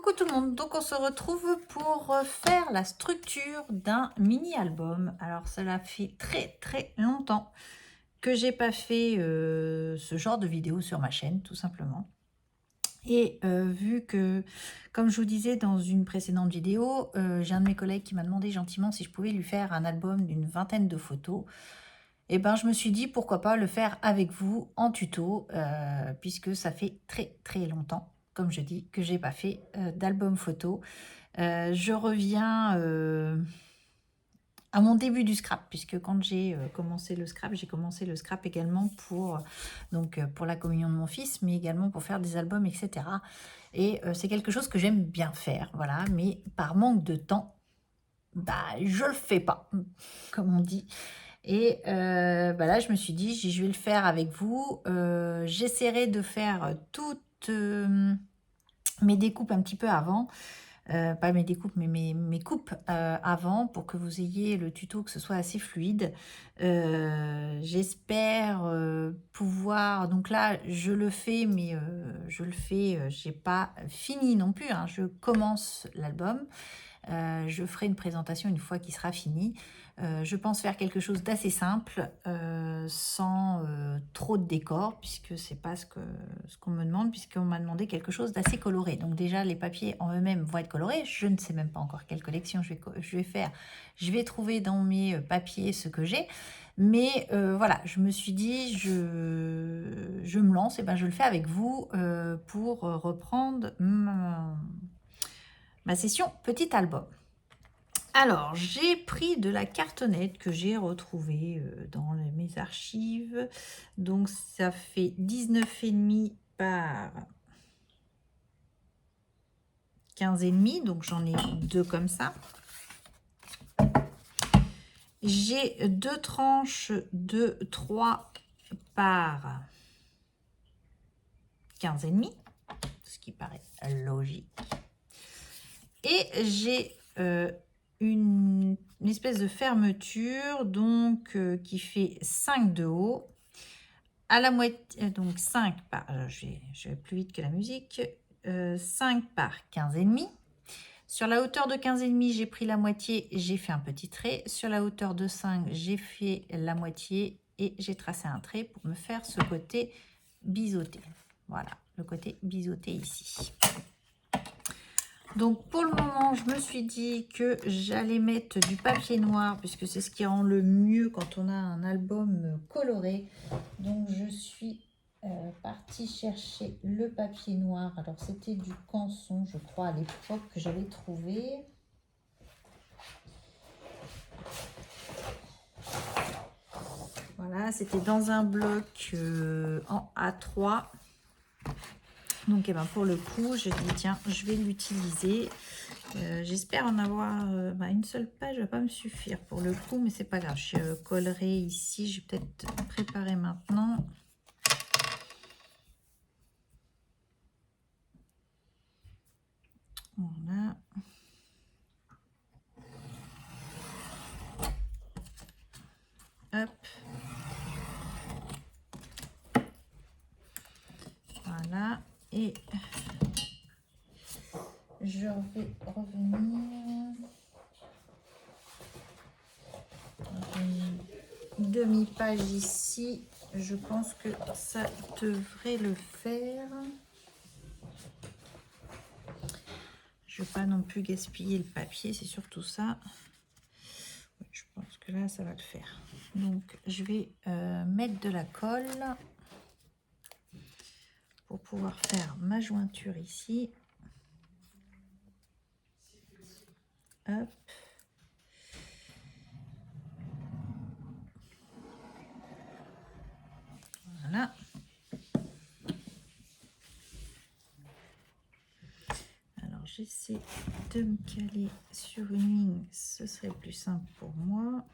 Coucou tout le monde, donc on se retrouve pour faire la structure d'un mini-album. Alors cela fait très longtemps que j'ai pas fait ce genre de vidéo sur ma chaîne, tout simplement. Et vu que, comme je vous disais dans une précédente vidéo, j'ai un de mes collègues qui m'a demandé gentiment si je pouvais lui faire un album d'une vingtaine de photos. Et ben je me suis dit pourquoi pas le faire avec vous en tuto, puisque ça fait très longtemps, comme je dis, que j'ai pas fait d'album photo. Je reviens à mon début du scrap, puisque quand j'ai commencé le scrap, j'ai commencé le scrap également pour la communion de mon fils, mais également pour faire des albums, etc. Et c'est quelque chose que j'aime bien faire, voilà, mais par manque de temps, bah, je le fais pas, comme on dit. Et là, je me suis dit, je vais le faire avec vous. J'essaierai de faire toutes mes découpes un petit peu avant. Pas mes découpes, mais mes coupes avant pour que vous ayez le tuto, que ce soit assez fluide. J'espère pouvoir... Donc là, je le fais, mais je le fais, j'ai pas fini non plus, hein. Je commence l'album. Je ferai une présentation une fois qu'il sera fini. Je pense faire quelque chose d'assez simple, sans trop de décor, puisque c'est pas ce qu'on me demande, puisqu'on m'a demandé quelque chose d'assez coloré. Donc déjà, les papiers en eux-mêmes vont être colorés. Je ne sais même pas encore quelle collection je vais faire. Je vais trouver dans mes papiers ce que j'ai. Mais voilà, je me suis dit, je me lance, et ben je le fais avec vous pour reprendre ma session petit album. Alors, j'ai pris de la cartonnette que j'ai retrouvée dans mes archives. Donc, ça fait 19,5 par 15,5. Donc, j'en ai deux comme ça. J'ai deux tranches de 3 par 15,5. Ce qui paraît logique. Et j'ai une espèce de fermeture donc qui fait 5 de haut, à la moitié, donc 5 par, je vais plus vite que la musique, 5 par 15,5. Sur la hauteur de 15,5, j'ai pris la moitié, j'ai fait un petit trait. Sur la hauteur de 5, j'ai fait la moitié et j'ai tracé un trait pour me faire ce côté biseauté. Voilà, le côté biseauté ici. Donc pour le moment, je me suis dit que j'allais mettre du papier noir, puisque c'est ce qui rend le mieux quand on a un album coloré. Donc je suis partie chercher le papier noir. Alors c'était du Canson, je crois, à l'époque, que j'avais trouvé. Voilà, c'était dans un bloc en A3. Donc eh ben, pour le coup, je dis tiens, je vais l'utiliser. J'espère en avoir une seule page, va pas me suffire pour le coup, mais c'est pas grave. Je collerai ici, je vais peut-être préparer maintenant. Voilà. Hop. Voilà. Et je vais revenir. Une demi-page ici. Je pense que ça devrait le faire. Je ne veux pas non plus gaspiller le papier, c'est surtout ça. Je pense que là, ça va le faire. Donc, je vais mettre de la colle pour pouvoir faire ma jointure ici. Hop. Voilà. Alors, j'essaie de me caler sur une ligne. Ce serait plus simple pour moi.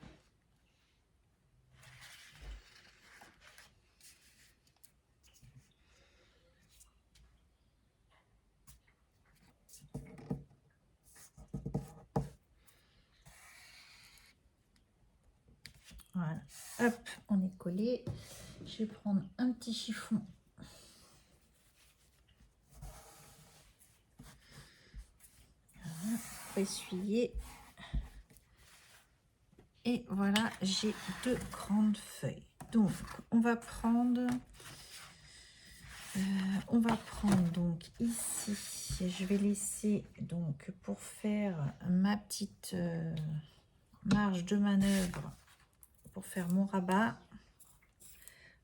Voilà, hop, on est collé. Je vais prendre un petit chiffon pour essuyer. Et voilà, j'ai 2 grandes feuilles. Donc, on va prendre donc ici, je vais laisser donc pour faire ma petite marge de manœuvre pour faire mon rabat.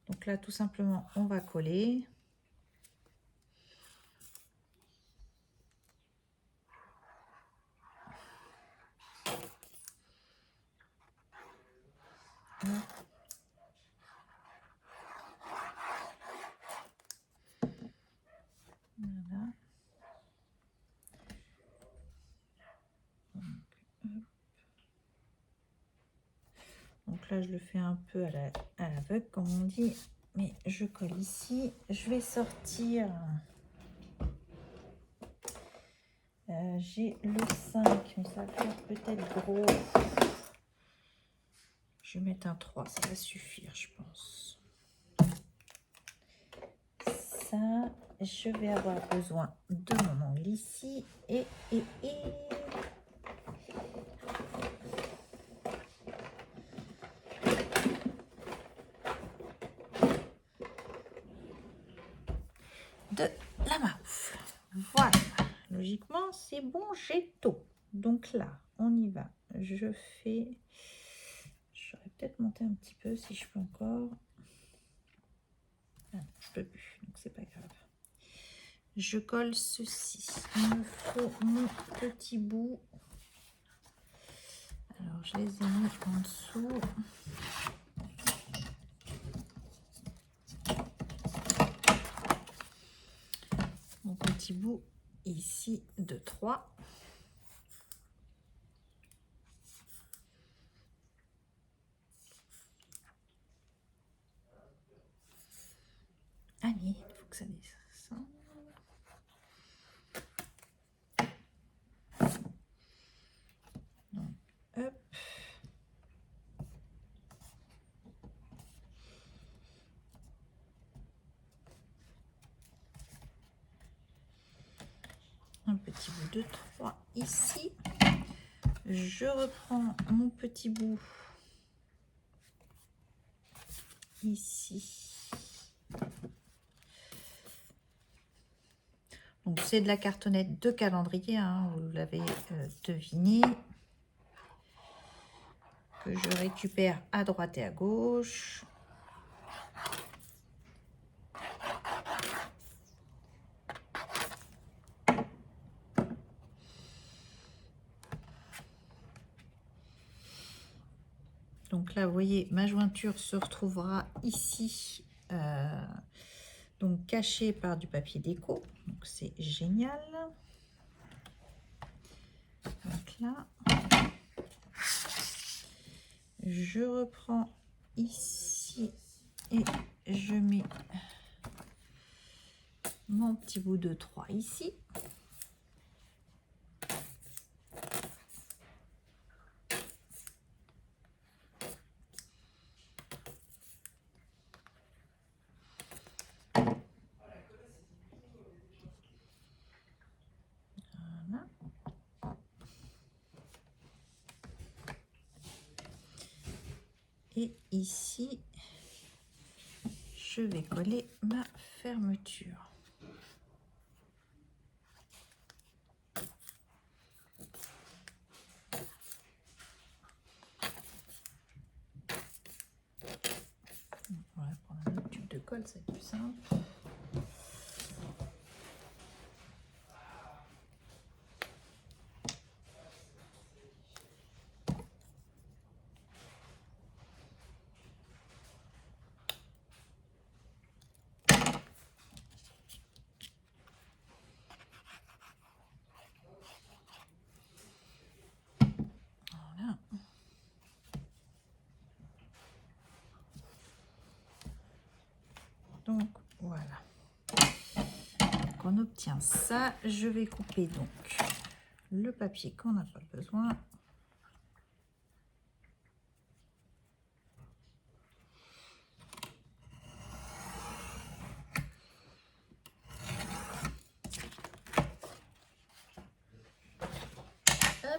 Donc là, tout simplement, on va coller. Voilà. Donc là, je le fais un peu à l'aveugle, comme on dit, mais je colle ici. Je vais sortir. J'ai le 5, mais ça va faire peut-être gros. Je vais mettre un 3, ça va suffire, je pense. Ça, je vais avoir besoin de mon angle ici. Et. De la maroufle. Voilà. Logiquement, c'est bon, j'ai tout. Donc là, on y va. Je fais... J'aurais peut-être monté un petit peu si je peux encore. Ah non, je peux plus, donc c'est pas grave. Je colle ceci. Il me faut mon petit bout. Alors, je les ai mis en dessous. Mon petit bout ici de 3. Allez, il faut que ça descende. Donc, hop. Un petit bout de 3 ici. Je reprends mon petit bout ici. Donc c'est de la cartonnette de calendrier, hein, vous l'avez deviné, que je récupère à droite et à gauche. Donc là, vous voyez, ma jointure se retrouvera ici, donc cachée par du papier déco. Donc c'est génial. Donc là, je reprends ici et je mets mon petit bout de 3 ici. Voilà. Et ici, je vais coller ma fermeture. On va prendre un autre tube de colle, c'est plus simple. Voilà. Donc voilà. Donc, on obtient ça. Je vais couper donc le papier qu'on n'a pas besoin. Hop.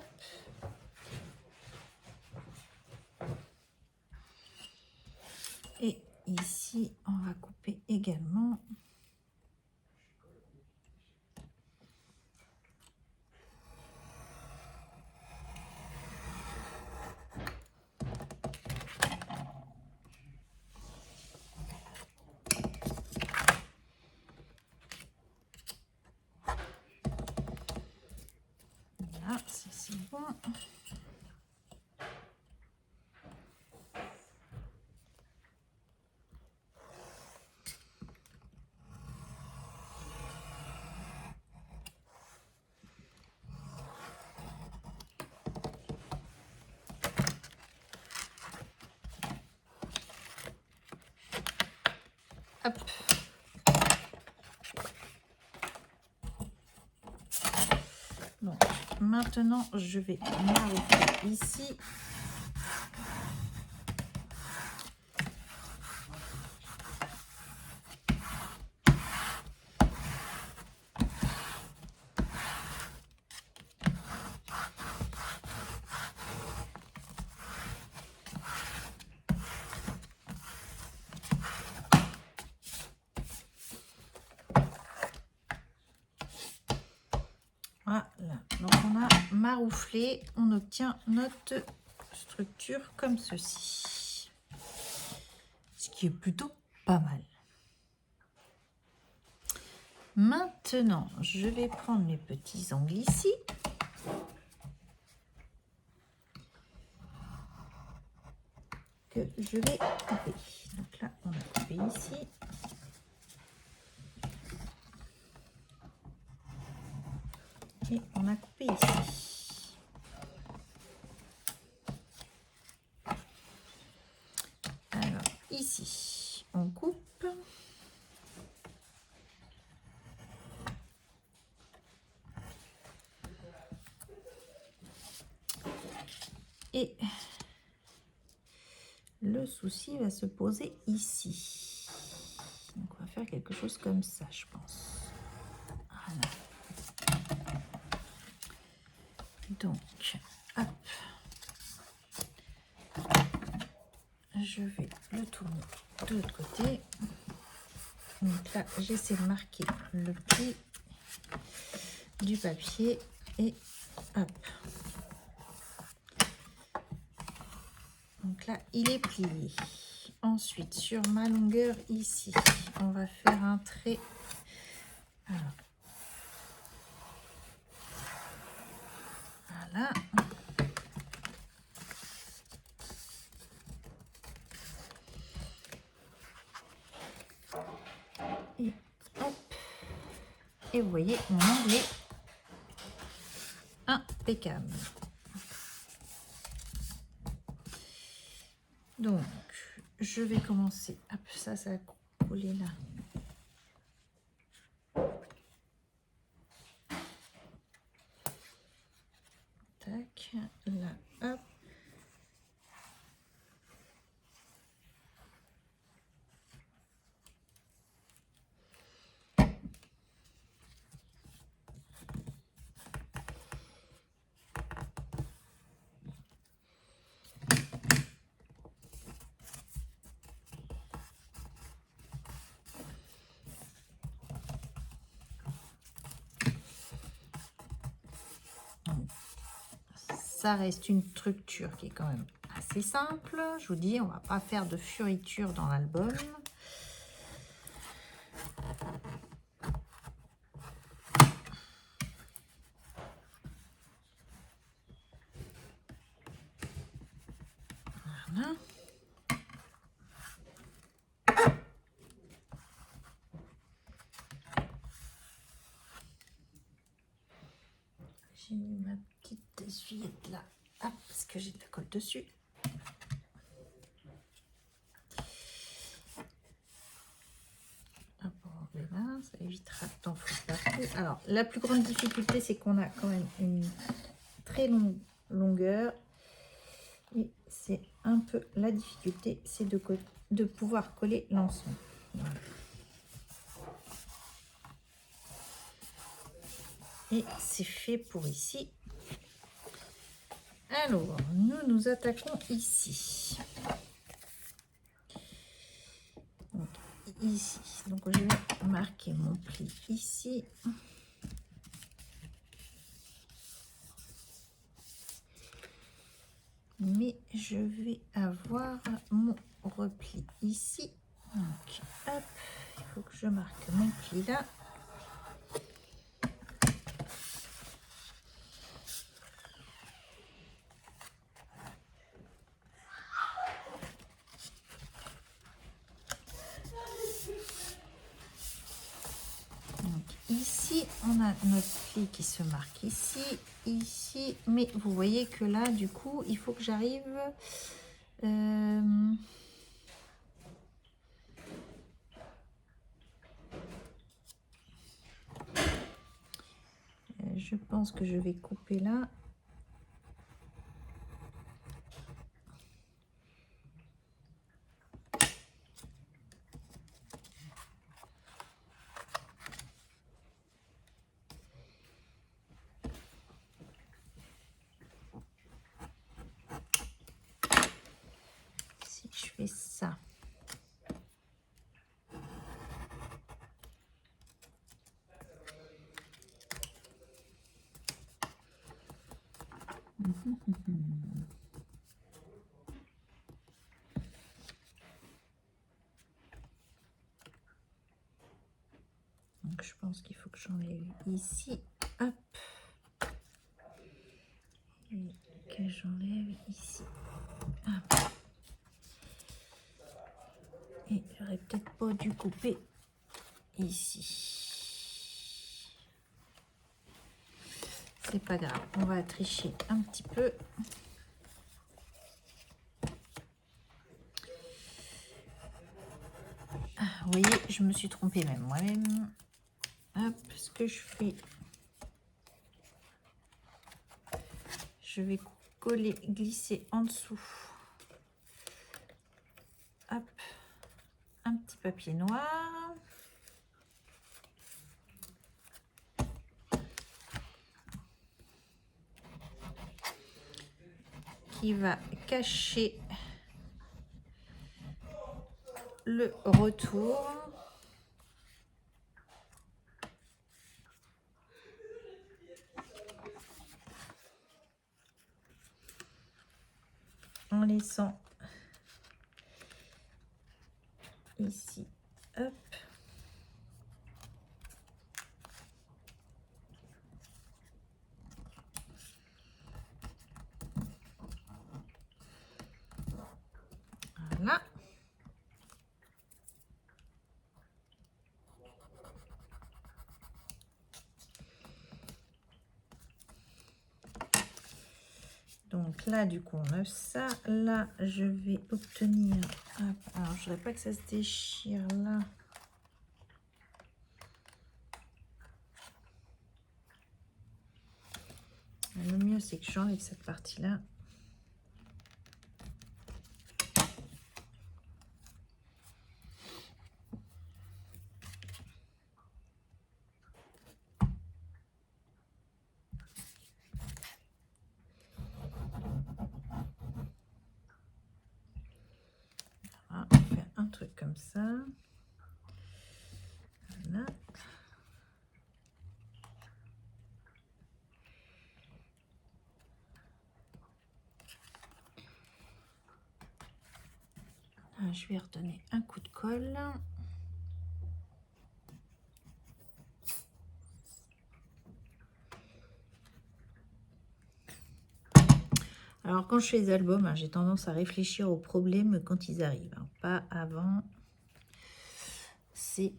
Voilà, c'est bon. Hop. Donc, maintenant, je vais maroufler ici. Voilà, donc on a marouflé, on obtient notre structure comme ceci, ce qui est plutôt pas mal. Maintenant, je vais prendre mes petits angles ici. Que je vais couper. Donc là, on a coupé ici. Et on a coupé ici. Alors, ici, on coupe. Et le souci va se poser ici. Donc, on va faire quelque chose comme ça, je pense. Voilà. Donc, hop. Je vais le tourner de l'autre côté. Donc là, j'essaie de marquer le pli du papier et hop. Donc là, il est plié. Ensuite, sur ma longueur ici, on va faire un trait. Alors, voilà. Et hop. Et vous voyez, mon angle est impeccable. Donc, je vais commencer. Hop, ça a collé là. Tac, là, hop. Ça reste une structure qui est quand même assez simple. Je vous dis, on va pas faire de fioritures dans l'album. Voilà. J'ai mis ma petite essuyette là, hop, parce que j'ai de la colle dessus. Hop, on enlève là, ça évitera d'en foutre partout. Alors, la plus grande difficulté, c'est qu'on a quand même une très longue longueur. Et c'est un peu la difficulté, c'est de pouvoir coller l'ensemble. Voilà. Et c'est fait pour ici. Alors, nous attaquons ici. Donc, ici. Donc, je vais marquer mon pli ici. Mais je vais avoir mon repli ici. Donc, hop, il faut que je marque mon pli là. a notre pli qui se marque ici, ici, mais vous voyez que là, du coup, il faut que j'arrive... je pense que je vais couper là. Si je fais ça. Donc je pense qu'il faut que j'enlève ici, hop, et que j'enlève ici, hop. Et j'aurais peut-être pas dû couper ici. C'est pas grave, on va tricher un petit peu. Vous voyez, je me suis trompée même moi-même. Hop, ce que je fais, je vais coller, glisser en dessous. Hop, un petit papier noir. Qui va cacher le retour. En laissant ici, hop. Voilà. Donc là, du coup, on a ça. Là, je vais obtenir... Hop, alors, je ne voudrais pas que ça se déchire là. Le mieux, c'est que j'enlève cette partie-là. Voilà, on fait un truc comme ça. Voilà. Là, je vais redonner un coup de colle. Alors, quand je fais des albums, hein, j'ai tendance à réfléchir aux problèmes quand ils arrivent, hein, pas avant. C'est...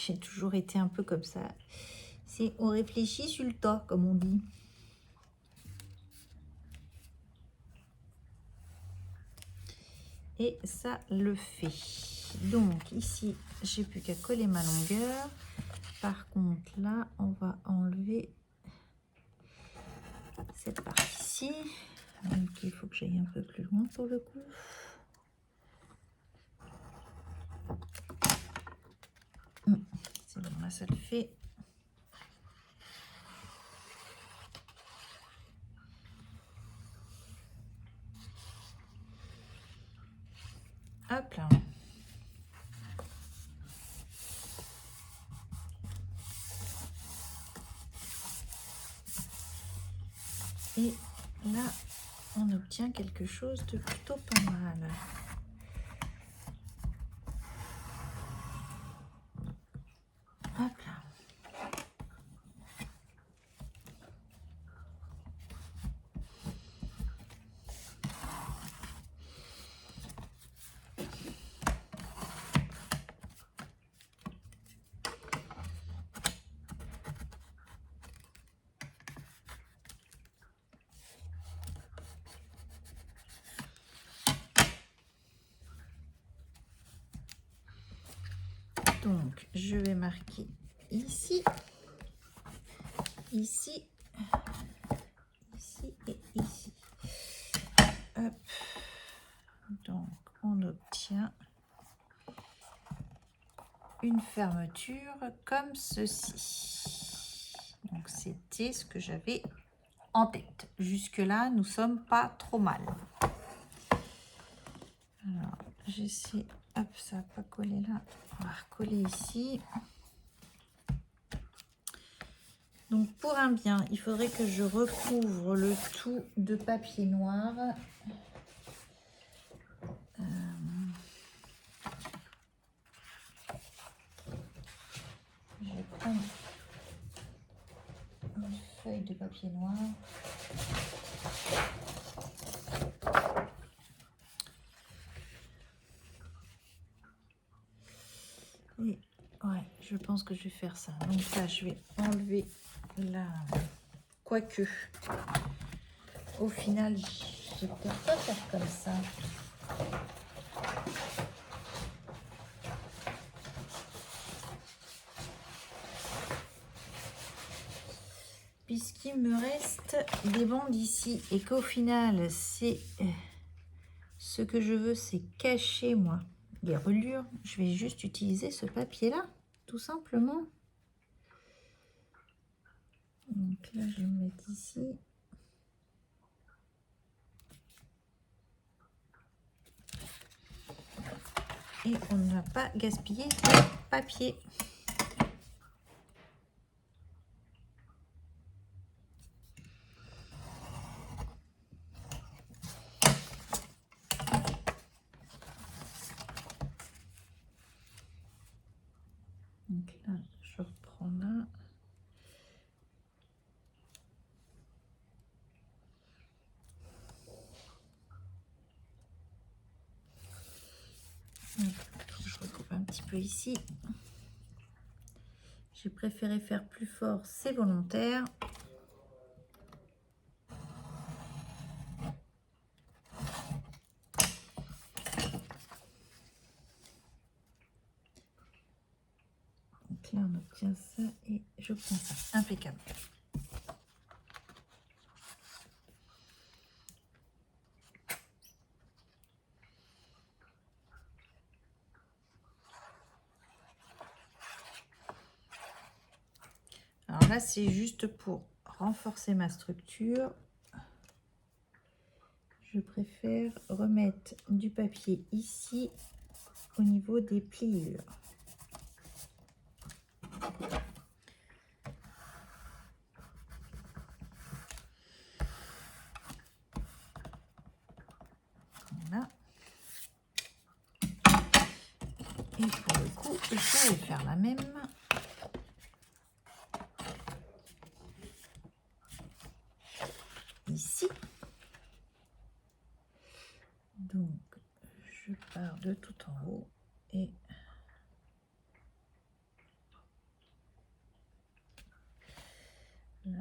j'ai toujours été un peu comme ça. C'est on réfléchit sur le tas, comme on dit. Et ça le fait. Donc, ici, j'ai plus qu'à coller ma longueur. Par contre, là, on va enlever cette partie-ci. Donc, il faut que j'aille un peu plus loin pour le coup. C'est bon, là, ça le fait. Hop là. Et là, on obtient quelque chose de plutôt pas mal. Hop là. Donc, je vais marquer ici, ici, ici et ici. Hop. Donc, on obtient une fermeture comme ceci. Donc, c'était ce que j'avais en tête. Jusque-là, nous sommes pas trop mal. Alors, j'essaie. Hop, ça n'a pas collé là. On va recoller ici. Donc, pour un bien, il faudrait que je recouvre le tout de papier noir. Je vais prendre une feuille de papier noir. Et ouais, je pense que je vais faire ça. Donc là, je vais enlever la... Quoique, au final, je ne peux pas faire comme ça. Puisqu'il me reste des bandes ici et qu'au final, c'est ce que je veux, c'est cacher, moi, les reliures. Je vais juste utiliser ce papier-là, tout simplement. Donc là, je vais me mettre ici. Et on ne va pas gaspiller de papier. Donc là, je reprends là. Je recoupe un petit peu ici. J'ai préféré faire plus fort, c'est volontaire. Donc là, on obtient ça et je prends ça. Impeccable. Alors là, c'est juste pour renforcer ma structure. Je préfère remettre du papier ici au niveau des pliures. Voilà. Et pour le coup, je vais faire la même. Ici. Donc, je pars de tout en haut et là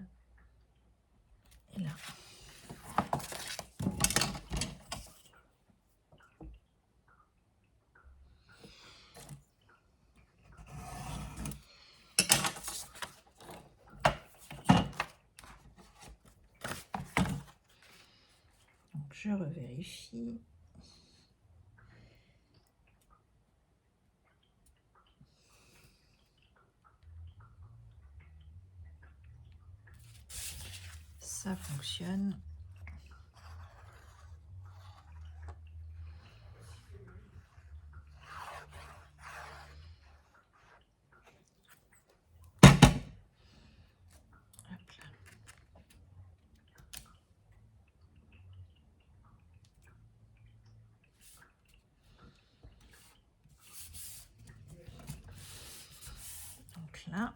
et là. Donc, je revérifie. Ça fonctionne. Hop là. Donc là.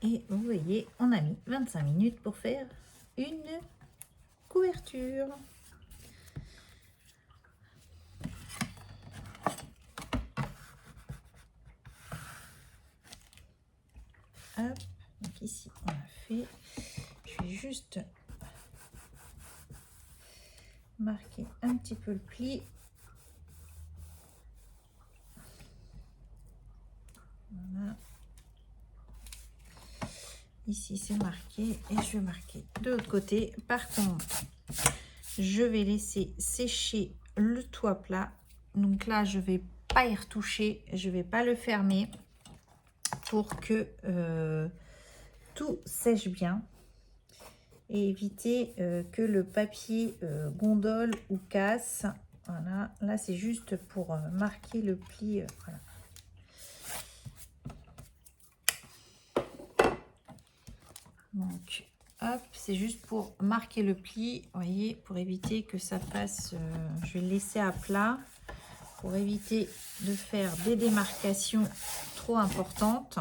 Et vous voyez, on a mis 25 minutes pour faire une couverture. Hop, donc ici on a fait. Je vais juste marquer un petit peu le pli. Voilà. Ici c'est marqué et je vais marquer de l'autre côté. Par contre, je vais laisser sécher le toit plat. Donc là, je vais pas y retoucher, je vais pas le fermer pour que tout sèche bien et éviter que le papier gondole ou casse. Voilà, là c'est juste pour marquer le pli. Voilà. Donc, hop, c'est juste pour marquer le pli, vous voyez, pour éviter que ça passe. Je vais le laisser à plat pour éviter de faire des démarcations trop importantes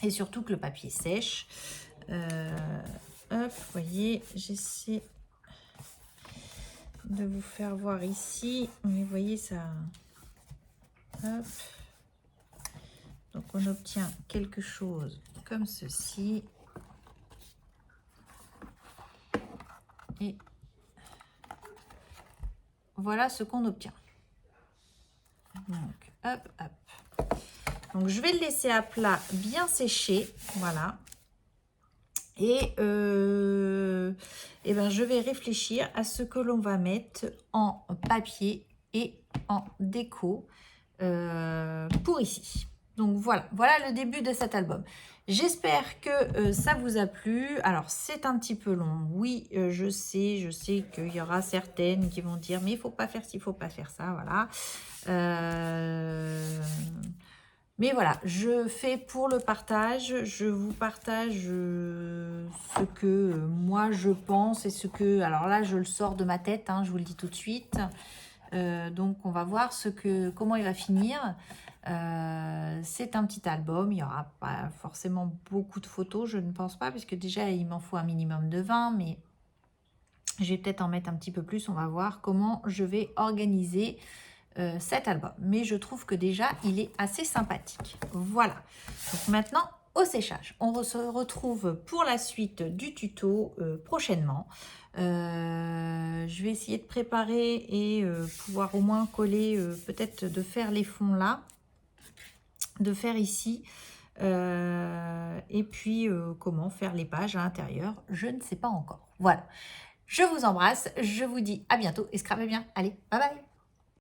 et surtout que le papier sèche. Hop, vous voyez, j'essaie de vous faire voir ici, mais vous voyez ça. Hop. Donc on obtient quelque chose comme ceci. Et voilà ce qu'on obtient. Donc, hop, hop. Donc, je vais le laisser à plat, bien séché. Voilà. Et ben, je vais réfléchir à ce que l'on va mettre en papier et en déco pour ici. Donc voilà, voilà le début de cet album. J'espère que ça vous a plu. Alors c'est un petit peu long, oui, je sais qu'il y aura certaines qui vont dire mais il faut pas faire ci, il faut pas faire ça, voilà. Mais voilà, je fais pour le partage, je vous partage ce que moi je pense et ce que... Alors là, je le sors de ma tête, hein, je vous le dis tout de suite. Donc on va voir comment il va finir. C'est un petit album, il n'y aura pas forcément beaucoup de photos, je ne pense pas, puisque déjà il m'en faut un minimum de 20, mais je vais peut-être en mettre un petit peu plus, on va voir comment je vais organiser cet album. Mais je trouve que déjà il est assez sympathique. Voilà, donc maintenant au séchage. On se retrouve pour la suite du tuto prochainement. Je vais essayer de préparer et pouvoir au moins coller, peut-être de faire les fonds là, de faire ici, et puis comment faire les pages à l'intérieur, je ne sais pas encore. Voilà, je vous embrasse, je vous dis à bientôt et scrapez bien. Allez, bye bye.